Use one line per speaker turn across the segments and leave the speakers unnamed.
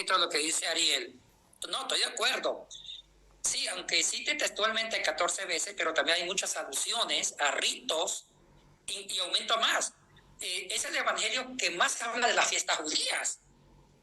poquito lo que dice Ariel. No, estoy de acuerdo. Sí, aunque cite textualmente 14 veces, pero también hay muchas alusiones a ritos y aumento más. Es el evangelio que más habla de las fiestas judías,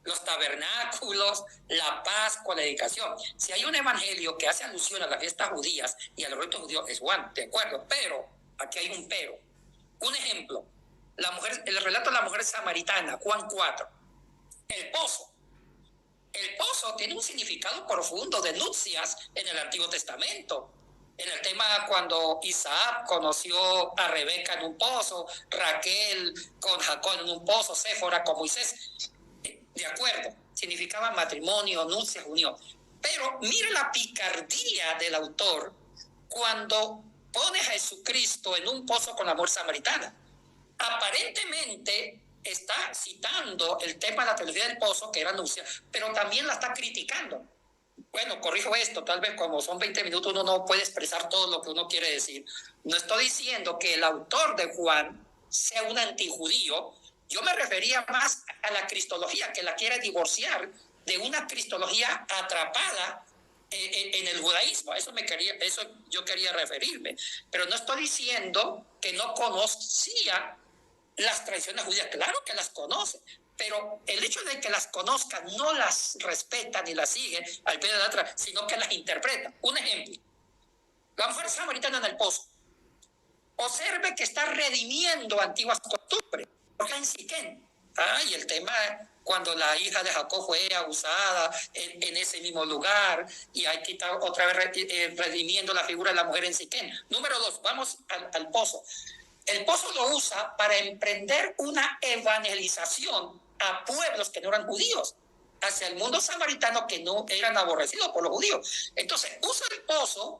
los tabernáculos, la Pascua, la dedicación. Si hay un evangelio que hace alusión a las fiestas judías y a los ritos judíos, es Juan, de acuerdo, pero aquí hay un pero. Un ejemplo, el relato de la mujer samaritana, Juan 4, el pozo. El pozo tiene un significado profundo de nupcias en el Antiguo Testamento. En el tema cuando Isaac conoció a Rebeca en un pozo, Raquel con Jacob en un pozo, Séfora con Moisés. De acuerdo, significaba matrimonio, nupcias, unión. Pero mire la picardía del autor cuando pone a Jesucristo en un pozo con la mujer samaritana. Aparentemente está citando el tema de la teología del pozo, que era nupcia, pero también la está criticando. Bueno, corrijo esto, tal vez como son 20 minutos uno no puede expresar todo lo que uno quiere decir. No estoy diciendo que el autor de Juan sea un antijudío, yo me refería más a la cristología, que la quiere divorciar de una cristología atrapada en el judaísmo. Eso yo quería referirme. Pero no estoy diciendo que no conocía las tradiciones judías, claro que las conoce, pero el hecho de que las conozca no las respeta ni las sigue al pie de la letra, sino que las interpreta. Un ejemplo, la mujer samaritana en el pozo. Observe que está redimiendo antiguas costumbres, porque en Siquén. Y el tema cuando la hija de Jacob fue abusada en ese mismo lugar, y hay que estar otra vez redimiendo la figura de la mujer en Siquén. Número 2, vamos al pozo. El pozo lo usa para emprender una evangelización a pueblos que no eran judíos, hacia el mundo samaritano que no eran aborrecidos por los judíos. Entonces, usa el pozo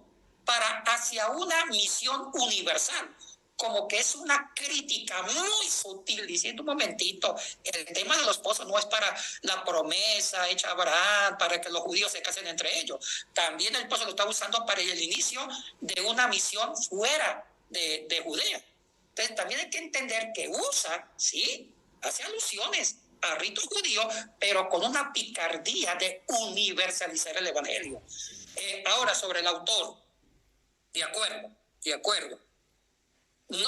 hacia una misión universal, como que es una crítica muy sutil, diciendo un momentito, el tema de los pozos no es para la promesa hecha a Abraham, para que los judíos se casen entre ellos. También el pozo lo está usando para el inicio de una misión fuera de Judea. Entonces también hay que entender que usa, sí, hace alusiones a ritos judíos, pero con una picardía de universalizar el evangelio. Ahora, sobre el autor, de acuerdo. No.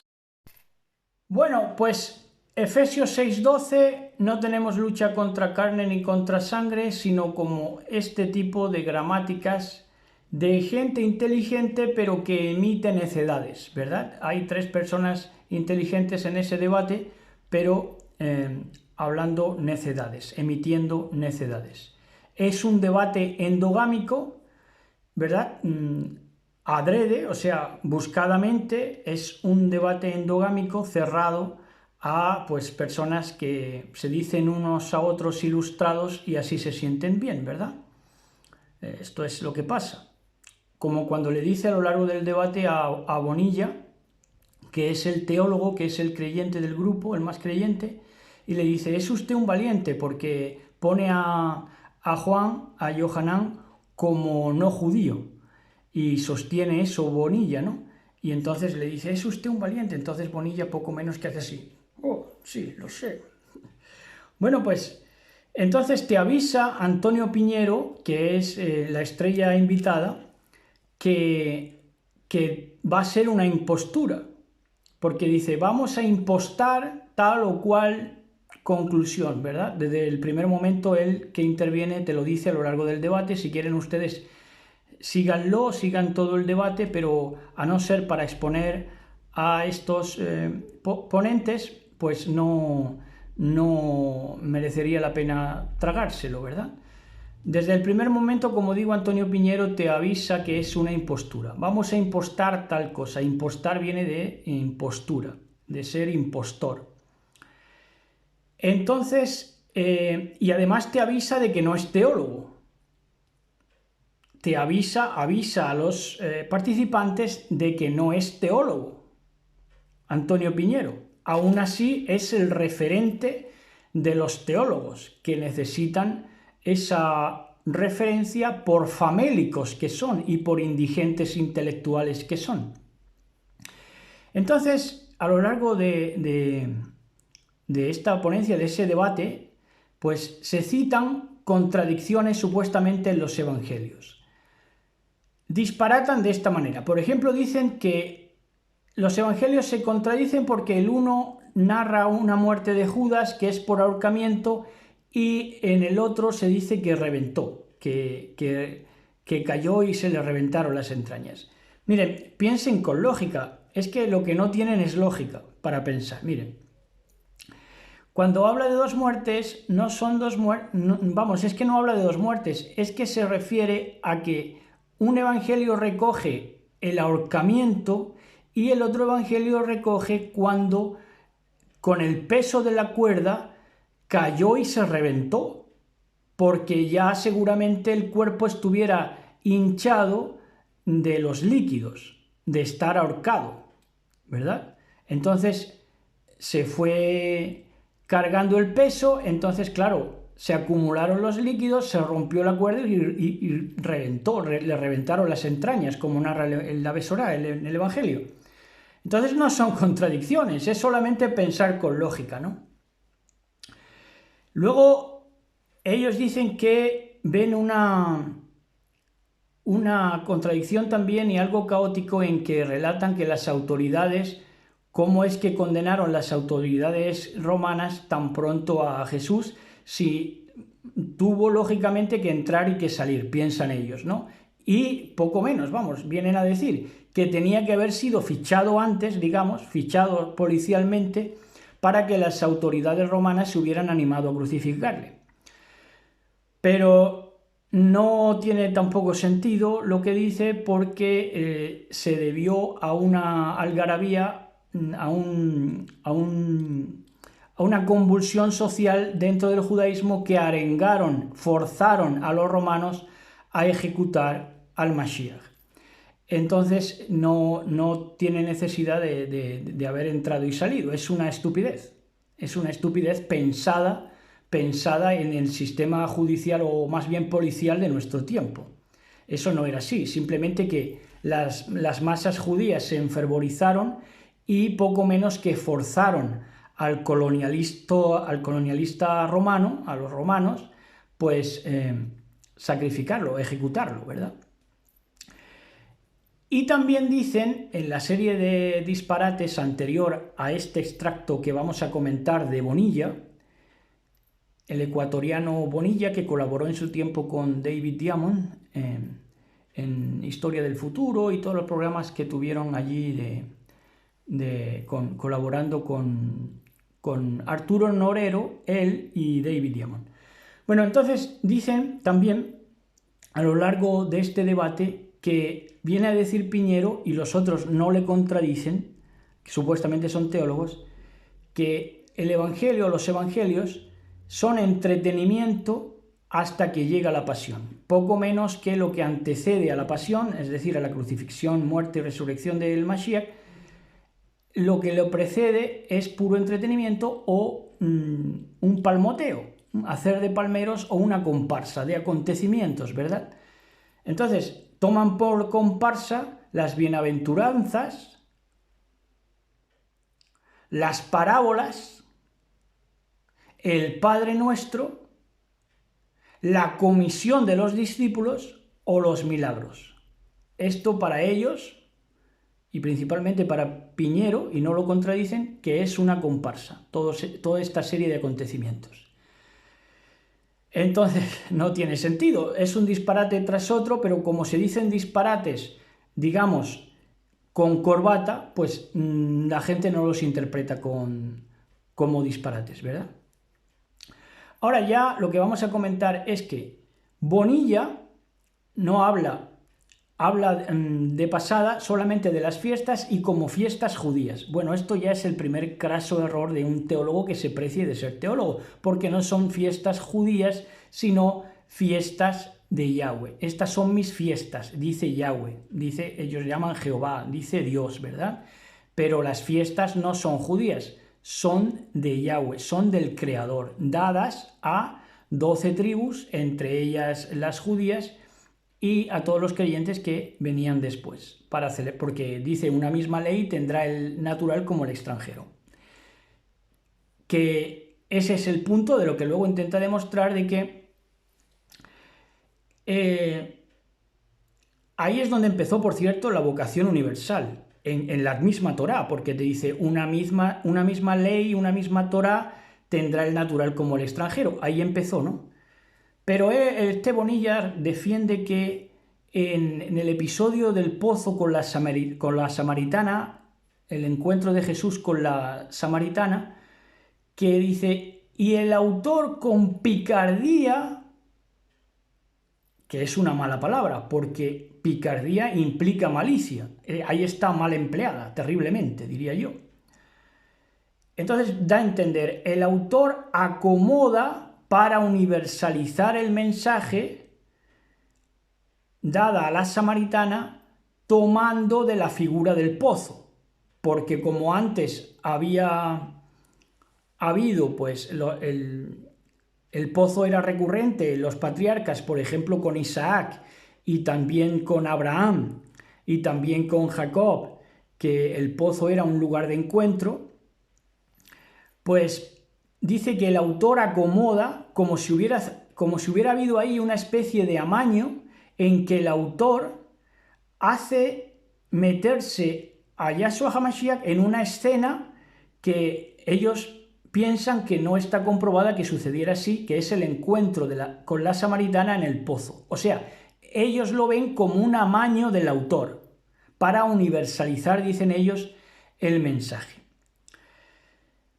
Bueno, pues Efesios 6:12, no tenemos lucha contra carne ni contra sangre, sino como este tipo de gramáticas de gente inteligente pero que emite necedades, ¿verdad? Hay 3 personas inteligentes en ese debate, pero hablando necedades, emitiendo necedades. Es un debate endogámico, ¿verdad? Adrede, o sea, buscadamente, es un debate endogámico cerrado a pues personas que se dicen unos a otros ilustrados y así se sienten bien, ¿verdad? Esto es lo que pasa. Como cuando le dice a lo largo del debate a Bonilla, que es el teólogo, que es el creyente del grupo, el más creyente, y le dice, es usted un valiente porque pone a Johanan como no judío, y sostiene eso Bonilla, ¿no? Y entonces le dice, es usted un valiente. Entonces Bonilla poco menos que hace así, oh, sí, lo sé. Bueno, pues entonces te avisa Antonio Piñero, que es la estrella invitada, que va a ser una impostura, porque dice, vamos a impostar tal o cual conclusión, ¿verdad? Desde el primer momento él que interviene te lo dice a lo largo del debate. Si quieren ustedes síganlo, sigan todo el debate, pero a no ser para exponer a estos ponentes, pues no merecería la pena tragárselo, ¿verdad? Desde el primer momento, como digo, Antonio Piñero te avisa que es una impostura. Vamos a impostar tal cosa. Impostar viene de impostura, de ser impostor. Entonces, y además te avisa de que no es teólogo. Te avisa a los participantes de que no es teólogo. Antonio Piñero. Aún así es el referente de los teólogos que necesitan esa referencia por famélicos que son y por indigentes intelectuales que son. Entonces, a lo largo de esta ponencia, de ese debate, pues se citan contradicciones supuestamente en los evangelios. Disparatan de esta manera. Por ejemplo, dicen que los evangelios se contradicen porque el uno narra una muerte de Judas que es por ahorcamiento y en el otro se dice que reventó, que cayó y se le reventaron las entrañas. Miren, piensen con lógica. Es que lo que no tienen es lógica para pensar. Miren, cuando habla de dos muertes, no son dos muertes, vamos, es que no habla de dos muertes, es que se refiere a que un evangelio recoge el ahorcamiento y el otro evangelio recoge cuando con el peso de la cuerda cayó y se reventó, porque ya seguramente el cuerpo estuviera hinchado de los líquidos, de estar ahorcado, ¿verdad? Entonces se fue cargando el peso, entonces claro, se acumularon los líquidos, se rompió la cuerda y reventó, le reventaron las entrañas, como narra la Besorá, en el Evangelio. Entonces no son contradicciones, es solamente pensar con lógica, ¿no? Luego ellos dicen que ven una contradicción también y algo caótico en que relatan que las autoridades, cómo es que condenaron las autoridades romanas tan pronto a Jesús, si tuvo lógicamente que entrar y que salir, piensan ellos, ¿no? Y poco menos, vamos, vienen a decir que tenía que haber sido fichado antes, digamos, fichado policialmente, para que las autoridades romanas se hubieran animado a crucificarle. Pero no tiene tampoco sentido lo que dice, porque se debió a una algarabía, a una convulsión social dentro del judaísmo que arengaron, forzaron a los romanos a ejecutar al Mashiach. Entonces no tiene necesidad de haber entrado y salido, es una estupidez pensada en el sistema judicial o más bien policial de nuestro tiempo. Eso no era así, simplemente que las masas judías se enfervorizaron y poco menos que forzaron al colonialista romano, a los romanos, pues sacrificarlo, ejecutarlo, ¿verdad? Y también dicen, en la serie de disparates anterior a este extracto que vamos a comentar de Bonilla, el ecuatoriano Bonilla, que colaboró en su tiempo con David Diamond en Historia del Futuro y todos los programas que tuvieron allí colaborando con Arturo Norero, él y David Diamond. Bueno, entonces dicen también a lo largo de este debate que viene a decir Piñero, y los otros no le contradicen, que supuestamente son teólogos, que el evangelio, los evangelios, son entretenimiento hasta que llega la pasión. Poco menos que lo que antecede a la pasión, es decir, a la crucifixión, muerte y resurrección del Mashiach, lo que lo precede es puro entretenimiento o un palmoteo, hacer de palmeros o una comparsa de acontecimientos, ¿verdad? Entonces, toman por comparsa las bienaventuranzas, las parábolas, el Padre Nuestro, la comisión de los discípulos o los milagros. Esto para ellos, y principalmente para Piñero, y no lo contradicen, que es una comparsa, toda esta serie de acontecimientos. Entonces, no tiene sentido, es un disparate tras otro, pero como se dicen disparates, digamos, con corbata, pues la gente no los interpreta como disparates, ¿verdad? Ahora ya lo que vamos a comentar es que Bonilla no habla de pasada solamente de las fiestas y como fiestas judías. Bueno, esto ya es el primer craso error de un teólogo que se precie de ser teólogo, porque no son fiestas judías, sino fiestas de Yahweh. Estas son mis fiestas, dice Yahweh, ellos llaman Jehová, dice Dios, ¿verdad? Pero las fiestas no son judías, son de Yahweh, son del Creador, dadas a 12 tribus, entre ellas las judías, y a todos los creyentes que venían después, porque dice una misma ley tendrá el natural como el extranjero. Que ese es el punto de lo que luego intenta demostrar de que Ahí es donde empezó, por cierto, la vocación universal, en la misma Torá, porque te dice una misma ley, una misma Torá tendrá el natural como el extranjero. Ahí empezó, ¿no? Pero este Bonilla defiende que en el episodio del pozo con la samaritana, el encuentro de Jesús con la samaritana, que dice, y el autor con picardía, que es una mala palabra, porque picardía implica malicia, ahí está mal empleada, terriblemente, diría yo. Entonces da a entender, el autor acomoda para universalizar el mensaje dada a la samaritana tomando de la figura del pozo, porque como antes había habido, pues el pozo era recurrente en los patriarcas, por ejemplo con Isaac y también con Abraham y también con Jacob, que el pozo era un lugar de encuentro, pues dice que el autor acomoda como si hubiera habido ahí una especie de amaño en que el autor hace meterse a Yahshua HaMashiach en una escena que ellos piensan que no está comprobada que sucediera así, que es el encuentro con la samaritana en el pozo. O sea, ellos lo ven como un amaño del autor para universalizar, dicen ellos, el mensaje.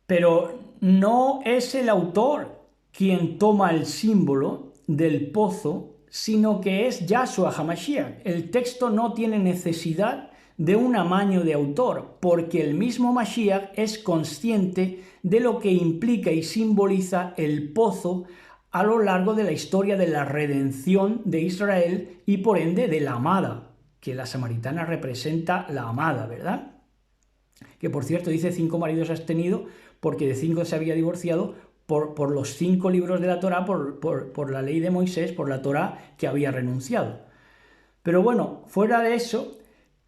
Pero no es el autor quien toma el símbolo del pozo, sino que es Yahshua HaMashiach. El texto no tiene necesidad de un amaño de autor, porque el mismo Mashiach es consciente de lo que implica y simboliza el pozo a lo largo de la historia de la redención de Israel y por ende de la amada, que la samaritana representa la amada, ¿verdad? Que por cierto dice 5 maridos has tenido porque de 5 se había divorciado por los 5 libros de la Torá, por la ley de Moisés, por la Torá que había renunciado. Pero bueno, fuera de eso,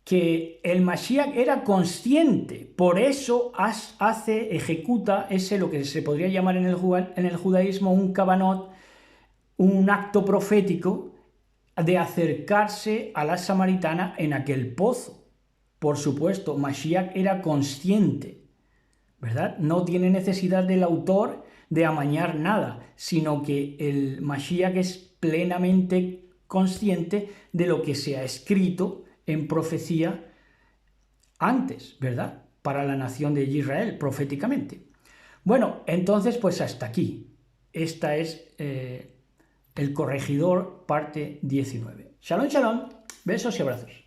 que el Mashiach era consciente, por eso ejecuta ese lo que se podría llamar en el judaísmo un kavanot, un acto profético de acercarse a la samaritana en aquel pozo. Por supuesto, Mashiach era consciente, ¿verdad? No tiene necesidad del autor de amañar nada, sino que el Mashiach es plenamente consciente de lo que se ha escrito en profecía antes, ¿verdad? Para la nación de Israel, proféticamente. Bueno, entonces pues hasta aquí. Esta es el corregidor, parte 19. Shalom, shalom, besos y abrazos.